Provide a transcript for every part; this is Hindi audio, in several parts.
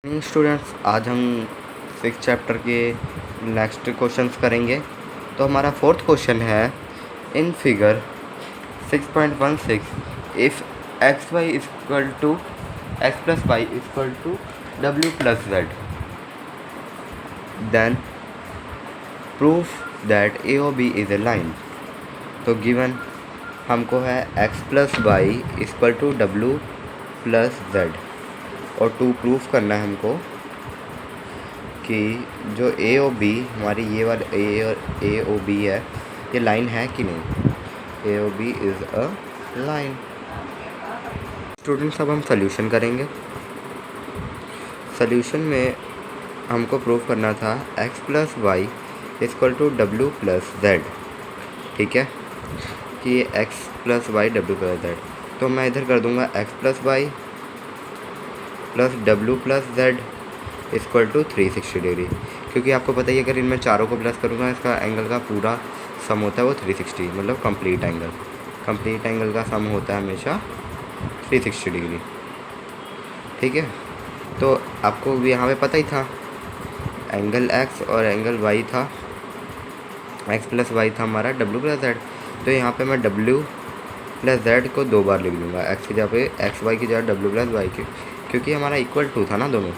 स्टूडेंट्स, आज हम सिक्स चैप्टर के नेक्स्ट क्वेश्चंस करेंगे। तो हमारा फोर्थ क्वेश्चन है, in figure 6.16 if X Y equal to X plus Y equal to W plus Z then proof that A O B is a line. तो गिवन हमको है X plus Y equal to W plus Z और टू प्रूफ करना है हमको कि जो ए और बी हमारी ये वाला ए ओ बी है, ये लाइन है कि नहीं। A O B is a line. Students, अब हम सॉल्यूशन करेंगे। सॉल्यूशन में हमको प्रूफ करना था X plus Y equal to W plus Z, ठीक है, कि ये X plus Y W plus Z. तो मैं इधर कर दूंगा X plus Y plus W plus Z equal to 360 degree, क्योंकि आपको पता ही है अगर इनमें चारों को प्लस करूँगा इसका एंगल का पूरा सम होता है वो 360, मतलब कंप्लीट एंगल का सम होता है हमेशा 360 डिग्री, ठीक है। तो आपको भी यहाँ पे पता ही था एंगल एक्स और एंगल वाई था, एक्स प्लस वाई था हमारा डब्ल्यू प्लस जेड। तो यहाँ पे मैं डब्ल्यू प्लस जेड को दो बार लिख दूँगा, एक्स की जगह पे एक्स वाई की जगह डब्ल्यू प्लस वाई की, क्योंकि हमारा इक्वल टू था ना दोनों,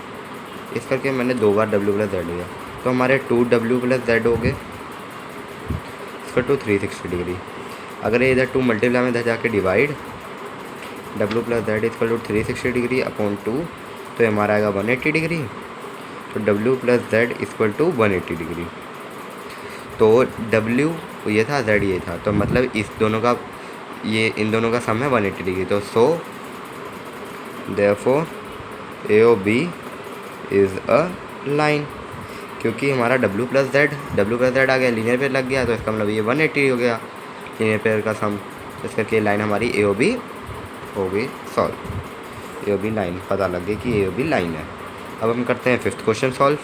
इस करके मैंने दो बार डब्ल्यू प्लस जेड लिया। तो हमारे 2 डब्ल्यू प्लस जेड हो गए इसका टू 360 डिग्री। अगर ये इधर 2 मल्टीप्लाई में इधर जाके divide, W plus Z equal to 360 degree upon 2, तो हमारा आएगा 180 डिग्री। तो W plus Z equal to 180 degree. तो डब्ल्यू ये था, जेड ये था, तो मतलब इस दोनों का इन दोनों का सम है 180 डिग्री। तो so therefore A O B is a line, क्योंकि हमारा डब्ल्यू प्लस जेड आ गया, लीनियर पेयर लग गया, तो इसका मतलब ये 180 हो गया लीनियर पेयर का सम। इस करके लाइन हमारी ए ओ बी हो गई सॉल्व। ए ओ बी लाइन पता लग गई कि ए ओ बी लाइन है। अब हम करते हैं फिफ्थ क्वेश्चन सॉल्व।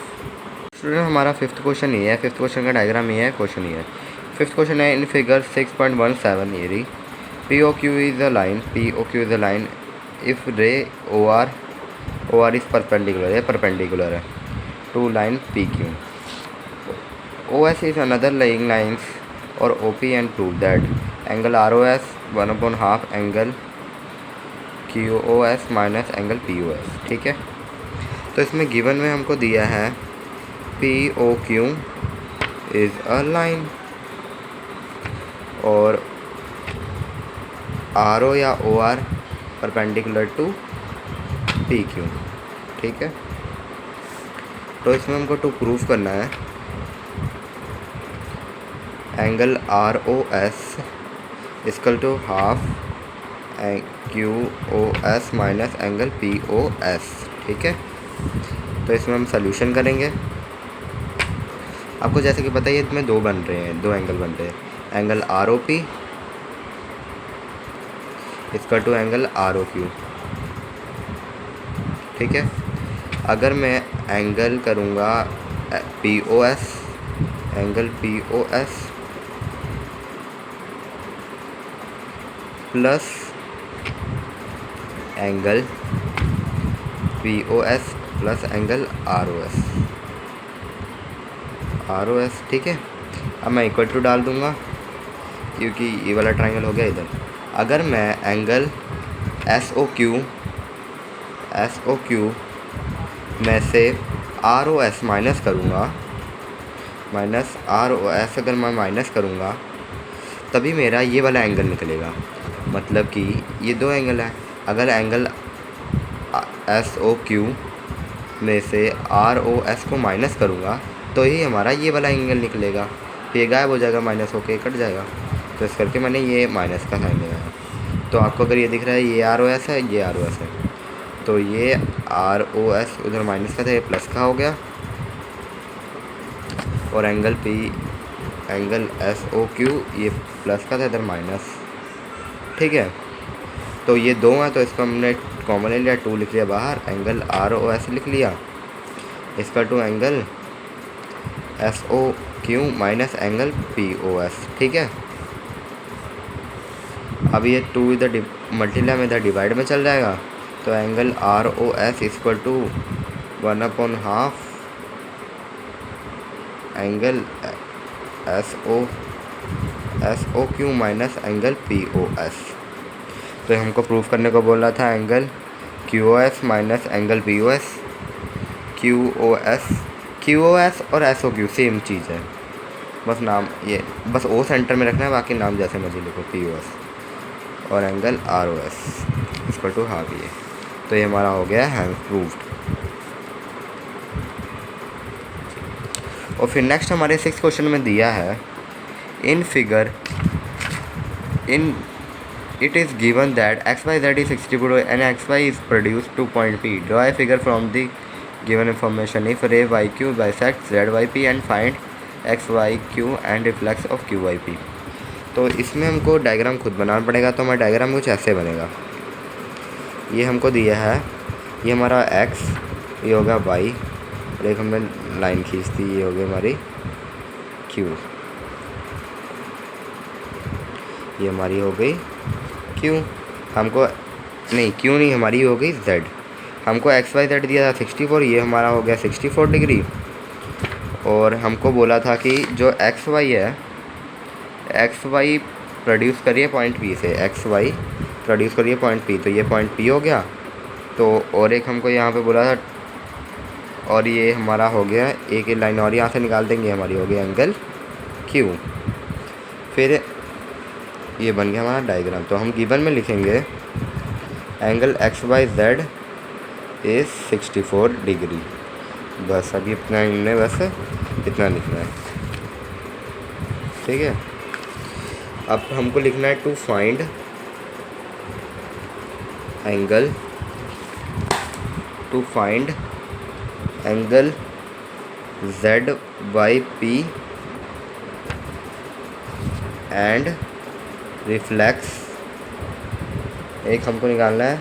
स्टूडेंट, हमारा फिफ्थ क्वेश्चन ये है, फिफ्थ क्वेश्चन का डायग्राम ये है, क्वेश्चन ये है। फिफ्थ क्वेश्चन है, इन फिगर 6.17 ये रही, P O Q is a line if ray O R is perpendicular है to line P Q. O S is another lying lines और O P and prove that angle R O S 1/2 angle Q O S minus angle P O S, ठीक है। तो इसमें गिवन में हमको दिया है P O Q is a line और आर ओ या O R perpendicular to P Q, ठीक है। तो इसमें हमको टू प्रूफ करना है angle R O S equal to half Q O S minus angle P O S, ठीक है। तो इसमें हम सॉल्यूशन करेंगे। आपको जैसे कि पता ही है इसमें दो एंगल बन रहे हैं, angle R O P equal to angle R O Q, ठीक है। अगर मैं एंगल करूँगा P O S, angle P O S plus angle P O S plus angle R O S, ठीक है। अब मैं इक्वल टू डाल दूँगा क्योंकि ये वाला ट्रायंगल हो गया इधर। अगर मैं एंगल एस ओ क्यू में से आर ओ एस माइनस करूँगा, माइनस आर ओ एस अगर मैं माइनस करूँगा तभी मेरा ये वाला एंगल निकलेगा। मतलब कि ये दो एंगल है, अगर एंगल एस ओ क्यू में से आर ओ एस को माइनस करूँगा तो ही हमारा ये वाला एंगल निकलेगा। ये गायब हो जाएगा, माइनस होके कट जाएगा। तो इस करके मैंने ये माइनस का साइन लगाया। तो आपको अगर ये दिख रहा है ये आर ओ एस है, ये आर ओ एस है, तो ये आर ओ एस उधर माइनस का था, ये प्लस का हो गया। और एंगल एस ओ क्यू ये प्लस का था, इधर माइनस, ठीक है। तो ये दो हैं तो इसको हमने कॉमन ले लिया, 2 लिख लिया बाहर, एंगल आर ओ एस लिख लिया इसका two angle S O Q minus angle P O S, ठीक है। अब ये 2 इधर मल्टीप्लाई में इधर डिवाइड में चल जाएगा, तो angle R O S equal to 1/2 angle SOQ minus angle POS। तो हमको प्रूफ करने को बोल रहा था angle QOS minus angle POS। QOS और SOQ सेम चीज़ है, बस नाम ये बस O सेंटर में रखना है, बाकी नाम जैसे मर्जी लिखो POS और angle ROS equal to half ये। तो ये हमारा हो गया हैंस प्रूव्ड। और फिर नेक्स्ट हमारे 6 क्वेश्चन में दिया है in figure it is given that xyz is 64 and xy is produced to point P. Draw a figure from the given information. If ray yq bisects zyp and find xyq and reflex of qyp. तो इसमें हमको डायग्राम खुद बनाना पड़ेगा। तो हमारा डायग्राम कुछ ऐसे बनेगा। ये हमको दिया है, ये हमारा x, ये होगा y, और एक हमने लाइन खींच दी, ये हो गई हमारी q, ये हमारी हो गई q। हमको नहीं q नहीं, हमारी हो गई z। हमको XYZ दिया था 64, ये हमारा हो गया 64 डिग्री। और हमको बोला था कि जो XY है, XY प्रोड्यूस करिए पॉइंट P से, XY प्रोड्यूस करिए पॉइंट P, तो ये पॉइंट P हो गया। तो और एक हमको यहाँ पे बोला था, और ये हमारा हो गया एक लाइन और यहाँ से निकाल देंगे, हमारी हो गई एंगल Q। फिर ये बन गया हमारा डायग्राम। तो हम गिवन में लिखेंगे एंगल XYZ इज़ 64 डिग्री। बस अभी इतना हमने बस इतना लिखना है, ठीक है। अब हमको लिखना है to find angle ZYP and reflex, एक हमको निकालना है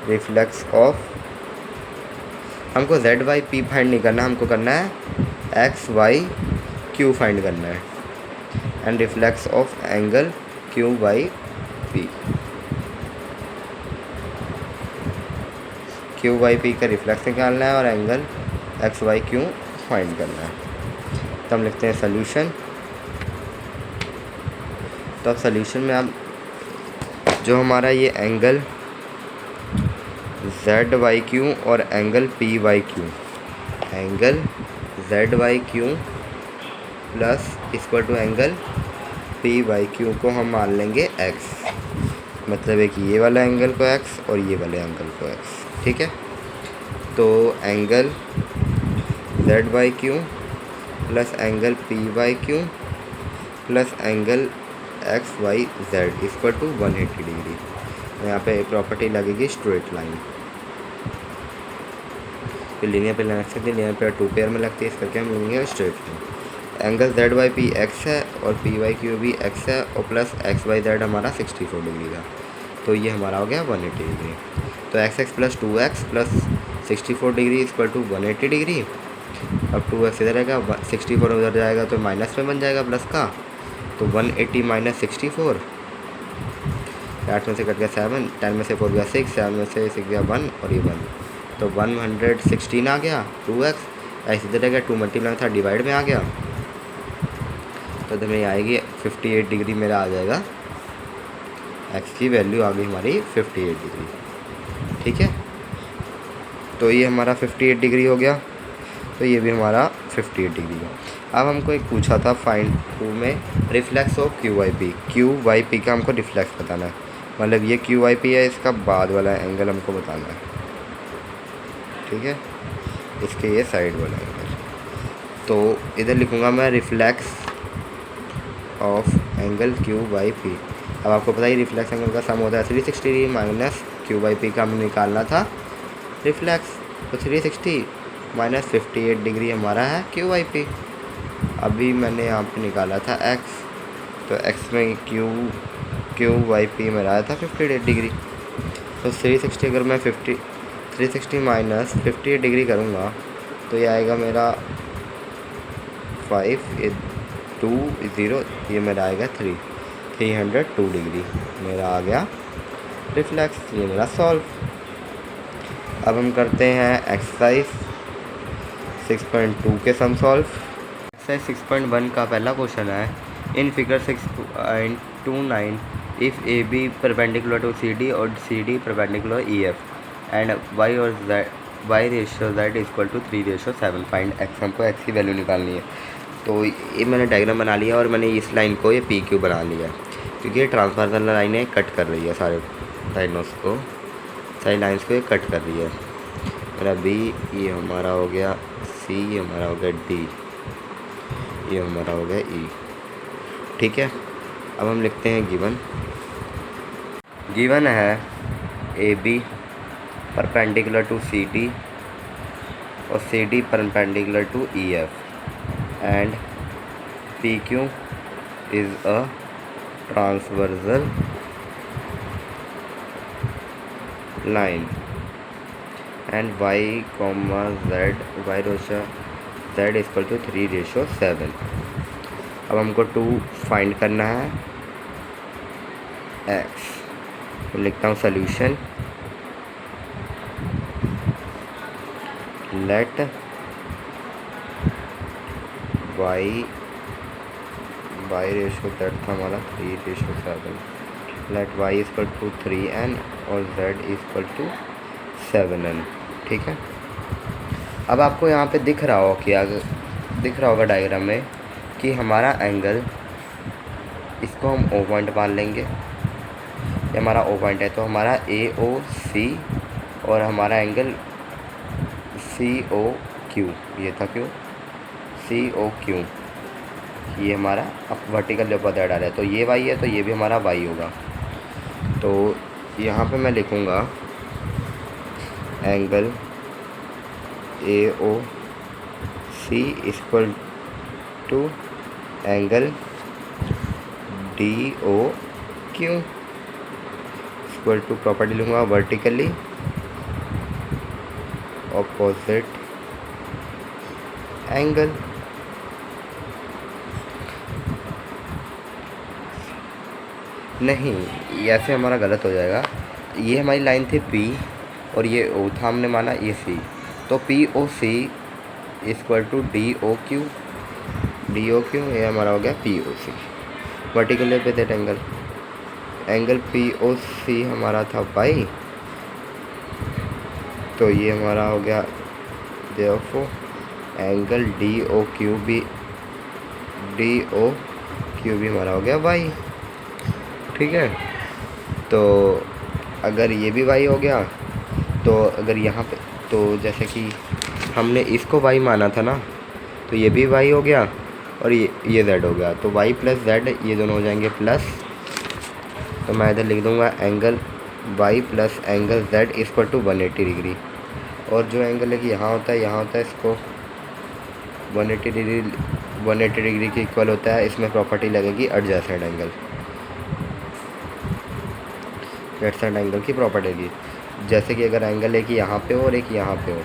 रिफ्लेक्स ऑफ, हमको ZYP फाइंड नहीं करना, हमको करना है XYQ फाइंड करना है, and reflex of angle QYP का रिफ्लेक्स निकालना है और एंगल XYQ फाइंड करना है। तो हम लिखते हैं सॉल्यूशन। तो अब सॉल्यूशन में आप जो हमारा ये एंगल ZYQ और angle PYQ, angle ZYQ plus equal to angle PYQ को हम मान लेंगे x, मतलब एक ये वाला एंगल को x और ये वाले एंगल को x, ठीक है। तो angle ZYQ plus angle PYQ plus angle XYZ equal to 180 degree. यहाँ पे एक प्रॉपर्टी लगेगी स्ट्रेट लाइन, फिर लीनियर पे लग सकती है, लीनियर पे 2 पेयर में लगती है, इस करके हम लेंगे straight line. Angle ZYP x है और PYQ भी x है, और प्लस XYZ हमारा 64 डिग्री का, तो ये हमारा हो गया 180 डिग्री। तो x plus 2x plus 64 degree equal to 180 degree. अब 2x इधर रहेगा, 64 उधर जाएगा तो माइनस में बन जाएगा प्लस का, तो 180 माइनस 64, 8 में से कट गया 7, 10 में से 4 गया 6, 7 में से 6 गया 1 और ये 1, तो 116 आ गया 2x। ऐसे इधर रहेगा 2 मल्टीप्लाई था डिवाइड में आ गया, तो इधर में आएगी 58 डिग्री मेरा आ जाएगा, x की वैल्यू आ गई हमारी 58 डिग्री, ठीक है। तो ये हमारा 58 डिग्री हो गया, तो ये भी हमारा 58 डिग्री का। अब हमको एक पूछा था फाइंड 2 में रिफ्लेक्स ऑफ QYP का हमको रिफ्लेक्स बताना है, मतलब ये QYP है, इसका बाद वाला एंगल हमको बताना है, ठीक है, इसके ये साइड वाला एंगल। तो इधर लिखूँगा मैं रिफ्लेक्स ऑफ एंगल QYP। अब आपको पता ही रिफ्लेक्स एंगल का सम होता है 360 डिग्री माइनस QYP का हमें निकालना था रिफ्लेक्स, तो 360 माइनस 58 डिग्री हमारा है QYP। अभी मैंने यहाँ पे निकाला था x, तो x में QYP में आया था 58 डिग्री। तो 360 अगर मैं 360 माइनस 58 डिग्री करूँगा तो ये आएगा मेरा 520, ये मेरा आएगा 302 डिग्री मेरा आ गया रिफ्लेक्स, ये मेरा सॉल्व। अब हम करते हैं एक्सरसाइज 6.2 के सम सॉल्व। एक्सरसाइज 6.1 का पहला क्वेश्चन है, in figure 6.29 if A B perpendicular to C D और C D perpendicular E F and Y और Y ratio Z equal to 3:7 find X. हमको एक्स की वैल्यू निकालनी है। तो ये मैंने डायग्राम बना लिया और मैंने इस लाइन को ये पी क्यू बना लिया, क्योंकि ये ट्रांसफार्मर लाइनें कट कर रही है सारे सारी लाइन्स को ये कट कर रही है। मेरा बी, ये हमारा हो गया सी, ये हमारा हो गया डी, ये हमारा हो गया ई। ठीक है, अब हम लिखते हैं गिवन है A B perpendicular to C D और C D perpendicular to E F and P Q is a transversal line and y, z ratio z equal to 3:7। अब हमको 2 फाइंड करना है x। तो लिखता हूँ solution, let y ratio z था हमारा 3:7, late y equal to 3n और z इक्वल टू 7n। ठीक है, अब आपको यहाँ पे दिख रहा होगा डायग्राम में कि हमारा एंगल, इसको हम O पॉइंट मान लेंगे, ये हमारा O पॉइंट है। तो हमारा AOC और हमारा एंगल COQ, ये था क्यों COQ, ये हमारा वर्टिकल ऊपर डाल रहा है। तो ये y है, तो ये भी हमारा y होगा। तो यहाँ पे मैं लिखूँगा angle AOC equal to angle DOQ equal to, property लूँगा वर्टिकली ऑपोजिट एंगल। नहीं, ऐसे हमारा गलत हो जाएगा। ये हमारी लाइन थी P और ये O था, हमने माना ये C। तो POC इक्वल टू DOQ, ये हमारा हो गया POC vertical opposite angle. Angle POC हमारा था y, तो ये हमारा हो गया therefore एंगल DOQ भी हमारा हो गया y। ठीक है, तो अगर ये भी y हो गया, तो अगर यहाँ पे, तो जैसे कि हमने इसको y माना था ना, तो ये भी y हो गया और ये z हो गया। तो y प्लस z ये दोनों हो जाएंगे प्लस। तो मैं इधर लिख दूँगा angle y plus angle z equal to 180 degree. और जो एंगल है कि यहाँ होता है इसको 180 डिग्री के इक्वल होता है। इसमें प्रॉपर्टी लगेगी एडजेसेंट एंगल की प्रॉपर्टी लगी। जैसे कि अगर एंगल एक यहाँ पे हो और एक यहाँ पे हो,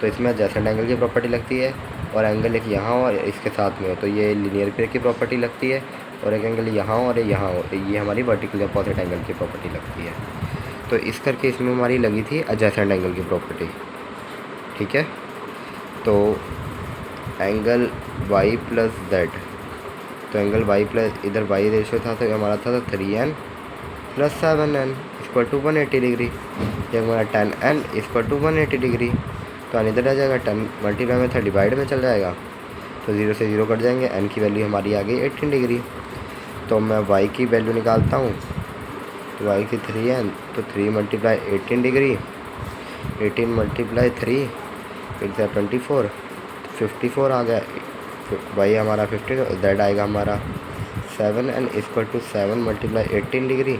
तो इसमें एडजेसेंट एंगल की प्रॉपर्टी लगती है। और एंगल एक यहाँ और इसके साथ में हो, तो ये लीनियर पेयर की प्रॉपर्टी लगती है। और एक एंगल यहाँ और यहाँ हो, तो ये हमारी वर्टिकल अपोजिट एंगल की प्रॉपर्टी लगती है। तो इस करके इसमें हमारी लगी थी एडजेसेंट एंगल की प्रॉपर्टी। ठीक है, तो एंगल y प्लस z, तो एंगल y प्लस, इधर y रेशो था तो हमारा था 3n plus 7n equal to 180 degree. ये हमारा 10n इक्वल टू 180 डिग्री। तो n इधर आ जाएगा, 10 मल्टीप्लाई में था डिवाइड में चल जाएगा, तो 0 से 0 कट जाएंगे। n की वैल्यू हमारी आ गई 18 डिग्री। तो मैं y की वैल्यू निकालता हूँ, तो y की 3n, तो 3 मल्टीप्लाई 18 डिग्री, 18 मल्टीप्लाई 3 इट्स 24, 54 आ गया। y हमारा 15, z आएगा हमारा 7n equal to 7 multiply 18 degree.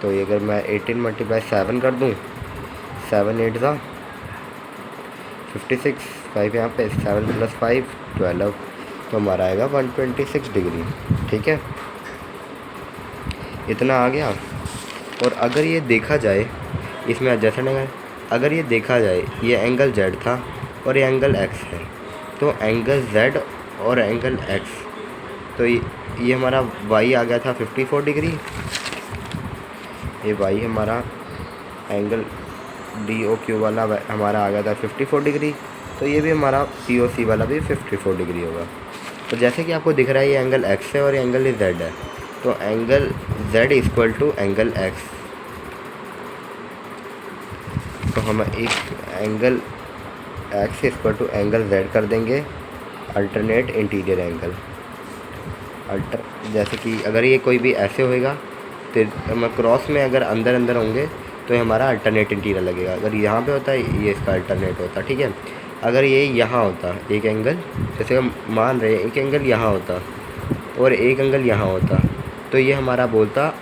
तो ये अगर मैं 18 मल्टीप्लाई 7 कर दूँ, 7 8 था 56, 5 यहाँ पे, 7 प्लस 5 12, तो हमारा आएगा 126 डिग्री। ठीक है, इतना आ गया। और अगर ये देखा जाए, इसमें एडजेसेंट एंगल, अगर ये देखा जाए, ये एंगल z था और ये एंगल x है, तो एंगल z और एंगल x, तो ये हमारा y आ गया था 54 डिग्री। ये y हमारा एंगल DOQ वाला हमारा आ गया था 54 डिग्री। तो ये भी हमारा POC वाला भी 54 डिग्री होगा। तो जैसे कि आपको दिख रहा है ये एंगल x है और ये एंगल z है, तो angle z equal to angle x। तो हम एक angle x equal to angle z कर देंगे अल्टरनेट इंटीरियर एंगल। जैसे कि अगर ये कोई भी ऐसे होएगा तो हम क्रॉस में अगर अंदर अंदर होंगे तो ये हमारा अल्टरनेट इंटीरियर लगेगा। अगर यहाँ पे होता है ये इसका अल्टरनेट होता, ठीक है। अगर ये यहाँ होता एक एंगल, जैसे हम मान रहे हैं एक एंगल यहाँ होता और एक एंगल यहाँ होता, तो ये हमारा बोलता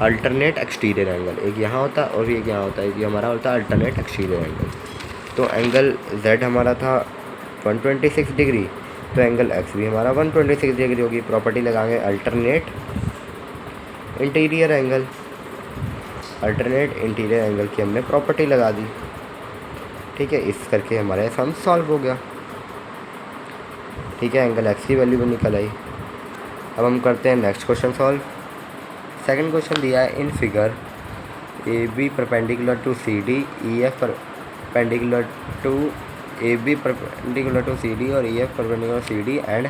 अल्टरनेट एक्सटीरियर एंगल। एक यहाँ होता और एक यहाँ होता, ये हमारा होता अल्टरनेट एक्सटीरियर एंगल। तो एंगल z हमारा था 126 डिग्री, तो एंगल x भी हमारा 126 डिग्री होगी। प्रॉपर्टी लगाएंगे alternate interior angle. Alternate interior angle की हमने प्रॉपर्टी लगा दी, ठीक है। इस करके हमारा सम सॉल्व हो गया, ठीक है। एंगल x की वैल्यू भी निकल आई। अब हम करते हैं next question solve. Second question दिया है in figure AB perpendicular to CD, EF perpendicular to AB perpendicular to CD और EF perpendicular to CD and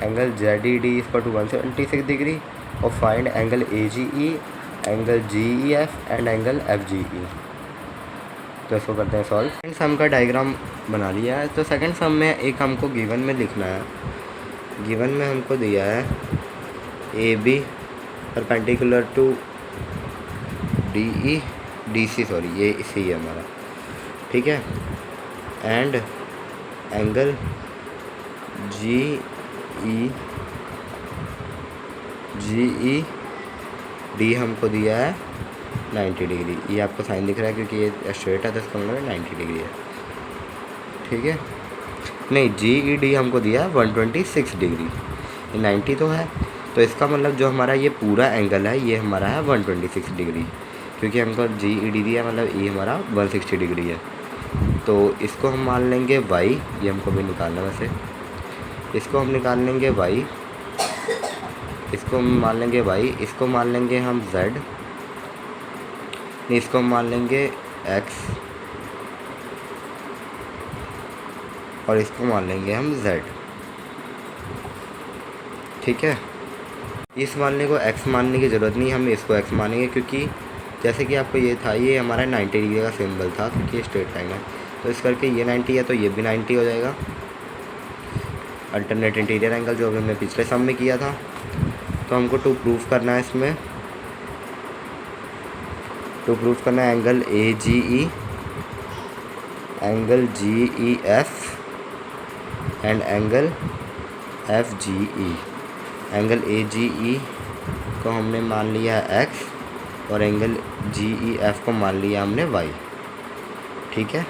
angle ZED equal to 176 degree और find angle AGE, angle GEF and angle FGE। तो इसको करते हैं सॉल्व। सेकंड सम का डायग्राम बना लिया है। तो सेकंड सम में एक हमको गिवन में लिखना है। गिवन में हमको दिया है AB perpendicular to DC sorry ये इसी है हमारा, ठीक है। एंड एंगल GED हमको दिया है 90 डिग्री। ये आपको साइन दिख रहा है क्योंकि ये स्ट्रेट है तो इसका मतलब 90 डिग्री है, ठीक है। नहीं, GED हमको दिया है 126 डिग्री, 90 तो है, तो इसका मतलब जो हमारा ये पूरा एंगल है ये हमारा है 126 डिग्री, क्योंकि हमको GED दिया मतलब ये हमारा 160 डिग्री है। तो इसको हम मान लेंगे y, ये हमको भी निकालना है वैसे। इसको हम निकाल लेंगे y, इसको हम मान लेंगे y, इसको मान लेंगे हम z, इसको हम मान लेंगे x और इसको मान लेंगे हम z, ठीक है। इस मानने को x मानने की ज़रूरत नहीं, हम इसको x मानेंगे क्योंकि जैसे कि आपको ये था ये हमारा 90 डिग्री का सिंबल था क्योंकि ये स्ट्रेट लाइन है। तो इस करके ये 90 है तो ये भी 90 हो जाएगा। अल्टरनेट इंटीरियर एंगल जो हमने पिछले सम में किया था। तो हमको टू प्रूफ करना है इसमें, टू प्रूफ करना है angle AGE, angle GEF and angle FGE। Angle AGE को हमने मान लिया है x और एंगल GEF को मान लिया हमने y, ठीक है।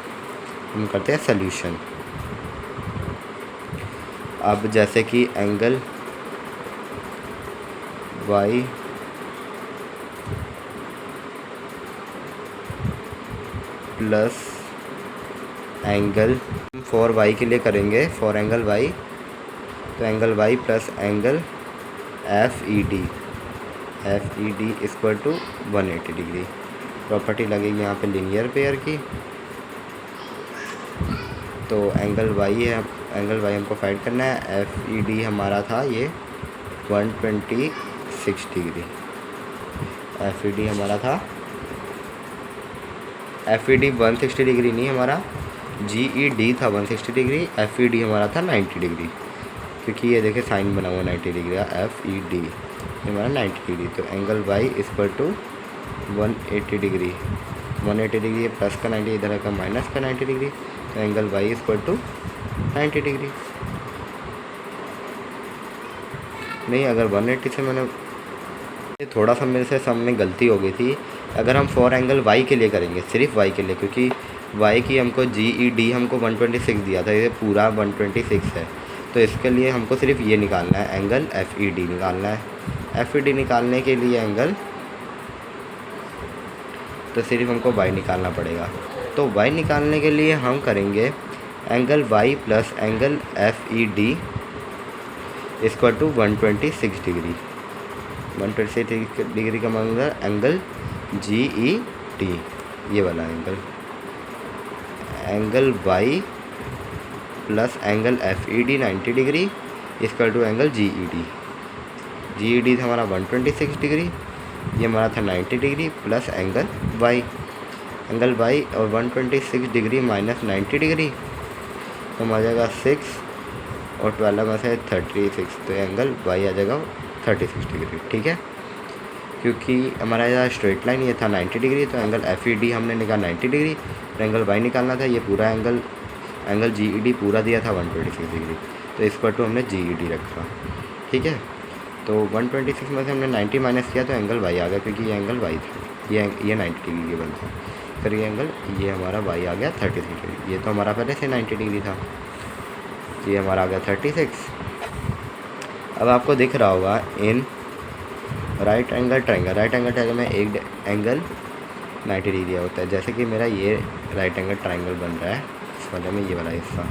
हम करते हैं सॉल्यूशन। अब जैसे कि angle y plus angle for y के लिए करेंगे, फॉर एंगल y, तो angle y plus angle FED equal to 180 degree. Property लगेगी यहाँ पे लीनियर पेयर की। तो एंगल y है, एंगल y हमको फाइंड करना है। FED हमारा था ये 126 डिग्री। FED हमारा था, FED 160 डिग्री नहीं हमारा, GED था 160 डिग्री, FED हमारा था 90 डिग्री, क्योंकि ये देखिए साइन बना हुआ 90 डिग्री का। FED हमारा 90 डिग्री। तो angle y equal to 180 degree, 180 degree plus का 90 इधर का माइनस का 90 डिग्री, तो angle y equal to 90 degree. नहीं, अगर 180 से मैंने थोड़ा सा मेरे से सम में गलती हो गई थी। अगर हम फॉर एंगल y के लिए करेंगे, सिर्फ y के लिए, क्योंकि y की हमको GED हमको 126 दिया था, ये पूरा 126 है, तो इसके लिए हमको सिर्फ ये निकालना है, एंगल FED निकालना है। FED निकालने के लिए एंगल तो सिर्फ हमको y निकालना पड़ेगा। तो y निकालने के लिए हम करेंगे angle y plus angle FED equal to 126 degree. 126 degree का मतलब एंगल GED, ये वाला angle, angle y plus angle F E D 90 degree equal to angle G E D था हमारा 126 डिग्री, ये हमारा था 90 डिग्री प्लस एंगल वाई और 126 डिग्री माइनस 90 डिग्री तो आ जाएगा 6 और 12 में से 36, तो एंगल वाई आ जाएगा 36 डिग्री। ठीक है, क्योंकि हमारा यहाँ स्ट्रेट लाइन ये था 90 डिग्री, तो एंगल एफ ई डी हमने निकाला 90 डिग्री, तो एंगल वाई निकालना था, ये पूरा एंगल जी ई डी पूरा दिया था 126 डिग्री, तो इस पर हमने जी ई डी रखा। ठीक है, तो 126 में से हमने 90 माइनस किया तो एंगल वाई आ गया, क्योंकि ये एंगल वाई था, ये 90 डिग्री के बनता है, फिर ये हमारा वाई आ गया 36 डिग्री, ये तो हमारा पहले से 90 डिग्री था, ये हमारा आ गया 36। अब आपको दिख रहा होगा इन राइट एंगल ट्रायंगल में एक एंगल 90 डिग्री होता है, जैसे कि मेरा ये राइट एंगल ट्रायंगल बन रहा है इस वाले में, ये वाला हिस्सा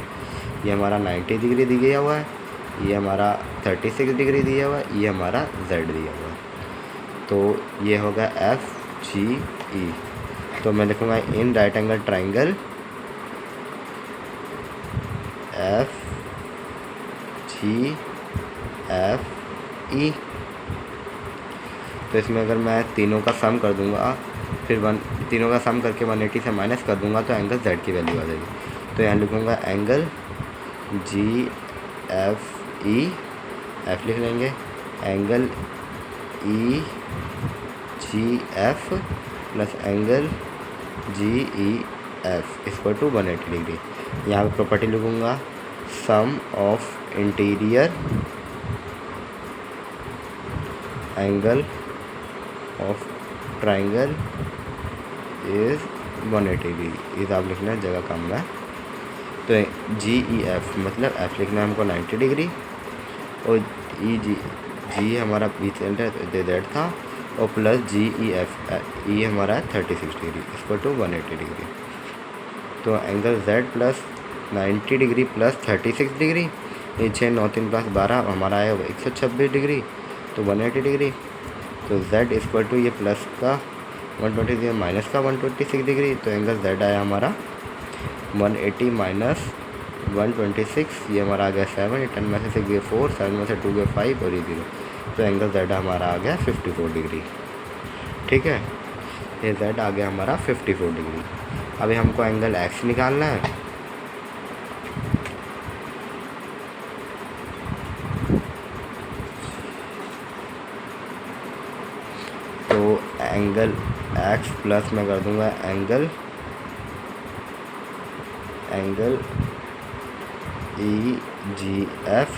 ये हमारा 90 डिग्री दिया हुआ है, ये हमारा 36 डिग्री दिया हुआ है, ये हमारा z दिया हुआ है, तो ये होगा एफ जी ई। तो मैं लिखूँगा in right angle triangle F G F ई। तो इसमें अगर मैं तीनों का सम कर दूंगा, फिर तीनों का सम करके 180 से माइनस कर दूंगा तो एंगल z की वैल्यू आ जाएगी। तो यहाँ लिखूँगा angle G F E, F लिख लेंगे, angle E G F plus angle G E F equal to 180 degree. यहाँ पर प्रॉपर्टी लिखूँगा sum of interior angle of triangle is 180 degree, इस आप लिखना है जगह कम है। तो जी ई एफ मतलब एफ लिखना है हमको 90 डिग्री और ई जी हमारा बीच जेड था और प्लस जी ई एफ ई हमारा 36 डिग्री इसको टू 180 डिग्री। तो angle Z plus 90 degree plus 36 degree, ये 6 9 3 प्लस 12 हमारा आया 126 डिग्री, तो 180 डिग्री। तो z इक्वल टू ये प्लस का 120 माइनस का 126 डिग्री, तो एंगल z आया हमारा 180 माइनस 126, ये हमारा आ गया 7, 10 में से 6 गए 4, 7 में से 2 गए 5 और ये 0, तो एंगल z हमारा आ गया 54 डिग्री। ठीक है, ये z आ गया हमारा 54 डिग्री। अभी हमको एंगल x निकालना है। तो एंगल x प्लस मैं कर दूंगा एंगल ई जी एफ,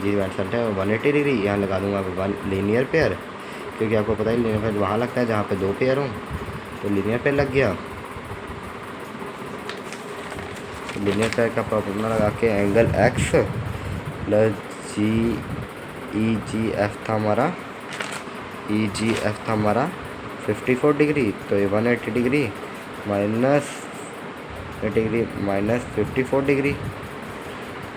जी वेंसेंट है 180 डिग्री, यहाँ लगा दूंगा 1 लीनियर पेयर, क्योंकि आपको पता ही लीनियर पेयर वहाँ लगता है जहाँ पे 2 पेयर हों, तो लीनियर पेयर लग गया। तो लीनियर पेयर का फॉर्मूला लगा के एंगल x प्लस जी ई जी एफ था हमारा, ई जी एफ था हमारा 54 डिग्री, तो ये 180 degree minus 80 degree minus 54 degree,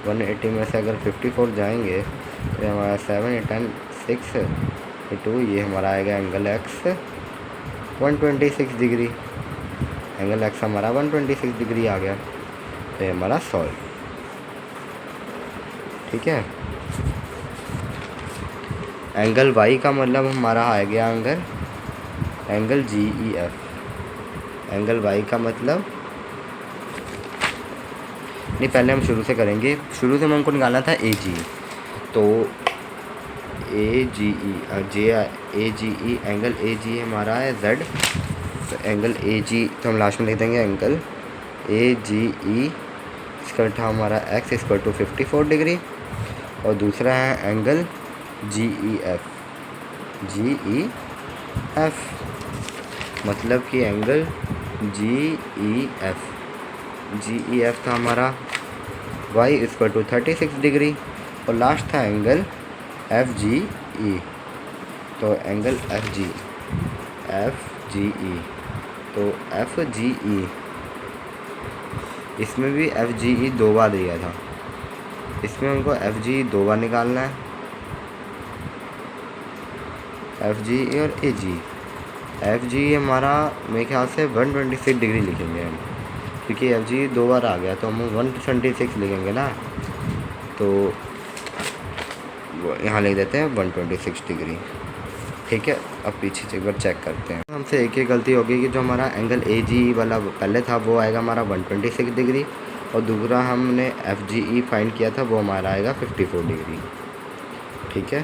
180 में से अगर 54 जाएंगे तो हमारा 7 10 6 2, ये हमारा आएगा angle x 126 degree, angle x हमारा 126 डिग्री आ गया, तो ये हमारा सॉल्व। ठीक है, एंगल y का मतलब हमारा आ गया angle G E F, angle y का मतलब नहीं, पहले हम शुरू से करेंगे, शुरू से हमको निकालना था ए जी, तो ए जी ई एंगल ए जी हमारा है z, तो एंगल ए जी तो हम लास्ट में लिख देंगे एंगल ए जी ई इसका था हमारा x इक्वल टू 54 डिग्री, और दूसरा है एंगल जी ई एफ मतलब कि एंगल जी ई एफ था हमारा y इक्वल टू 36 डिग्री, और लास्ट था एंगल एफ जी ई, तो एंगल एफ जी ई, तो एफ जी ई इसमें भी एफ जी ई 2 बार दिया था, इसमें हमको एफ जी ई 2 बार निकालना है, एफ जी ई और ए जी। एफ जी हमारा मेरे ख्याल से 126 डिग्री लिखेंगे हम, क्योंकि एफ जी 2 बार आ गया तो हम 126 लिखेंगे ना, तो यहाँ लिख देते हैं 126 डिग्री। ठीक है, अब पीछे से एक बार चेक करते हैं। हमसे एक ही गलती होगी कि जो हमारा एंगल ए जी वाला पहले था वो आएगा हमारा 126 डिग्री, और दूसरा हमने एफ जी ई फाइंड किया था वो हमारा आएगा 54 डिग्री। ठीक है,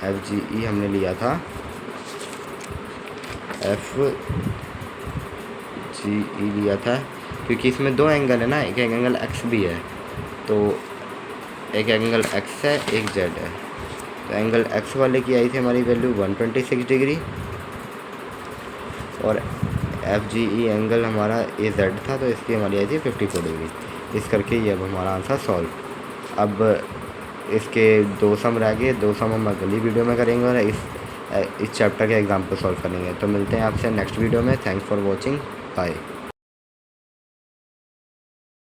एफ जी ई हमने लिया था, एफ जी ई लिया था, क्योंकि इसमें दो एंगल है ना, एक एंगल एक्स भी है, तो एक एंगल एक्स है एक जेड है। तो एंगल एक्स वाले की आई थी हमारी वैल्यू 126 डिग्री, और एफ जी ई एंगल हमारा ए जेड था तो इसकी हमारी आई थी 54 डिग्री। इस करके ये अब हमारा आंसर सॉल्व। अब इसके 2 सम रह गए, 2 सम हम अगली वीडियो में करेंगे और इस चैप्टर के एग्जाम्पल सॉल्व करेंगे। तो मिलते हैं आपसे नेक्स्ट वीडियो में। Thanks for watching, bye.